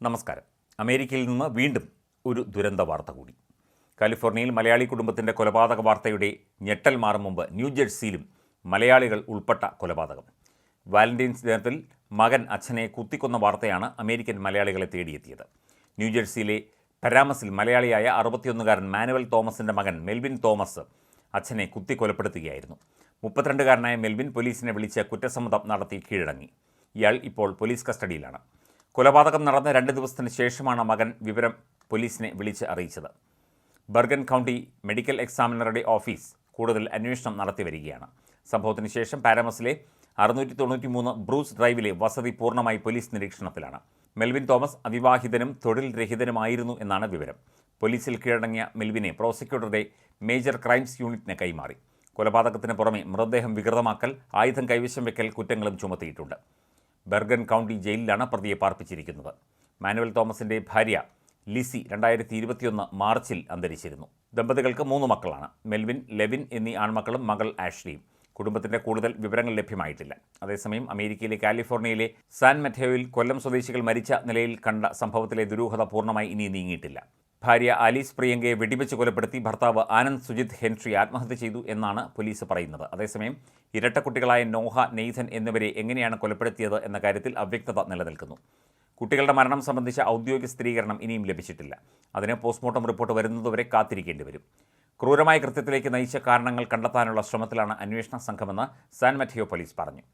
നമസ്കാരം. അമേരിക്കയിൽ നിന്ന് വീണ്ടും ഒരു ദുരന്ത വാർത്ത കൂടി. കാലിഫോർണിയയിൽ മലയാളി കുടുംബത്തിൻ്റെ കൊലപാതക വാർത്തയുടെ ഞെട്ടൽ മാറും മുമ്പ് ന്യൂജേഴ്സിയിലും മലയാളികൾ ഉൾപ്പെട്ട കൊലപാതകം. വാലന്റൈൻസ് ദിനത്തിൽ മകൻ അച്ഛനെ കുത്തിക്കൊന്ന വാർത്തയാണ് അമേരിക്കൻ മലയാളികളെ തേടിയെത്തിയത്. ന്യൂജേഴ്സിയിലെ പരാമസിൽ മലയാളിയായ 61-കാരൻ മാനുവൽ തോമസിൻ്റെ മകൻ മെൽവിൻ തോമസ് അച്ഛനെ കുത്തിക്കൊലപ്പെടുത്തുകയായിരുന്നു. 32-കാരനായ മെൽവിൻ പോലീസിനെ വിളിച്ച് കുറ്റസമ്മതം നടത്തി കീഴടങ്ങി. ഇയാൾ ഇപ്പോൾ പോലീസ് കസ്റ്റഡിയിലാണ്. കൊലപാതകം നടന്ന 2 ദിവസത്തിന് ശേഷമാണ് മകൻ വിവരം പോലീസിനെ വിളിച്ച് അറിയിച്ചത്. ബർഗൻ കൗണ്ടി മെഡിക്കൽ എക്സാമിനറുടെ ഓഫീസ് കൂടുതൽ അന്വേഷണം നടത്തി വരികയാണ്. സംഭവത്തിന് ശേഷം പാരാമസിലെ 693 ബ്രൂസ് ഡ്രൈവിലെ വസതി പൂർണ്ണമായി പോലീസ് നിരീക്ഷണത്തിലാണ്. മെൽവിൻ തോമസ് അവിവാഹിതനും തൊഴിൽ രഹിതനുമായിരുന്നു എന്നാണ് വിവരം. പോലീസിൽ കീഴടങ്ങിയ മെൽവിനെ പ്രോസിക്യൂട്ടറുടെ മേജർ ക്രൈംസ് യൂണിറ്റിന് കൈമാറി. കൊലപാതകത്തിന് പുറമെ മൃതദേഹം വികൃതമാക്കൽ, ആയുധം കൈവശം വെക്കൽ കുറ്റങ്ങളും ചുമത്തിയിട്ടുണ്ട്. ബർഗൻ കൗണ്ടി ജയിലിലാണ് പ്രതിയെ പാർപ്പിച്ചിരിക്കുന്നത്. മാനുവൽ തോമസിൻ്റെ ഭാര്യ ലിസി 2021 മാർച്ചിൽ അന്തരിച്ചിരുന്നു. ദമ്പതികൾക്ക് 3 മക്കളാണ്. മെൽവിൻ, ലെവിൻ എന്നീ ആൺമക്കളും മകൾ ആഷ്ലിയും. കുടുംബത്തിൻ്റെ കൂടുതൽ വിവരങ്ങൾ ലഭ്യമായിട്ടില്ല. അതേസമയം അമേരിക്കയിലെ കാലിഫോർണിയയിലെ സാൻ മറ്റേയോയിൽ കൊല്ലം സ്വദേശികൾ മരിച്ച നിലയിൽ കണ്ട സംഭവത്തിലെ ദുരൂഹത പൂർണ്ണമായി ഇനി നീങ്ങിയിട്ടില്ല. ഭാര്യ ആലീസ് പ്രിയങ്കയെ വെടിവെച്ച് കൊലപ്പെടുത്തി ഭർത്താവ് ആനന്ദ് സുജിത് ഹെൻട്രി ആത്മഹത്യ ചെയ്തു എന്നാണ് പോലീസ് പറയുന്നത്. അതേസമയം ഇരട്ടക്കുട്ടികളായ നോഹ, നെയ്ഥൻ എന്നിവരെ എങ്ങനെയാണ് കൊലപ്പെടുത്തിയത് എന്ന കാര്യത്തിൽ അവ്യക്തത നിലനിൽക്കുന്നു. കുട്ടികളുടെ മരണം സംബന്ധിച്ച ഔദ്യോഗിക സ്ഥിരീകരണം ഇനിയും ലഭിച്ചിട്ടില്ല. അതിന് പോസ്റ്റ്മോർട്ടം റിപ്പോർട്ട് വരുന്നതുവരെ കാത്തിരിക്കേണ്ടി വരും. ക്രൂരമായ കൃത്യത്തിലേക്ക് നയിച്ച കാരണങ്ങൾ കണ്ടെത്താനുള്ള ശ്രമത്തിലാണ് അന്വേഷണ സംഘമെന്ന് സാൻ മറ്റേയോ പോലീസ് പറഞ്ഞു.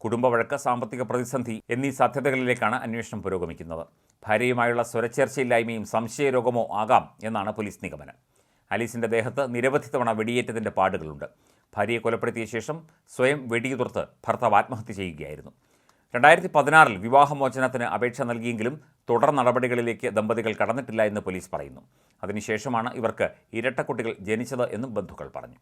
കുടുംബവഴക്ക്, സാമ്പത്തിക പ്രതിസന്ധി എന്നീ സാധ്യതകളിലേക്കാണ് അന്വേഷണം പുരോഗമിക്കുന്നത്. ഭാര്യയുമായുള്ള സ്വരച്ചേർച്ചയില്ലായ്മയും സംശയരോഗമോ ആകാം എന്നാണ് പോലീസ് നിഗമനം. ആലീസിൻ്റെ ദേഹത്ത് നിരവധി തവണ വെടിയേറ്റതിൻ്റെ പാടുകളുണ്ട്. ഭാര്യയെ കൊലപ്പെടുത്തിയ ശേഷം സ്വയം വെടിയുതിർത്ത് ഭർത്താവ് ആത്മഹത്യ ചെയ്യുകയായിരുന്നു. 2016 വിവാഹമോചനത്തിന് അപേക്ഷ നൽകിയെങ്കിലും തുടർ നടപടികളിലേക്ക് ദമ്പതികൾ കടന്നിട്ടില്ല എന്ന് പോലീസ് പറയുന്നു. അതിനുശേഷമാണ് ഇവർക്ക് ഇരട്ടക്കുട്ടികൾ ജനിച്ചത് എന്നും ബന്ധുക്കൾ പറഞ്ഞു.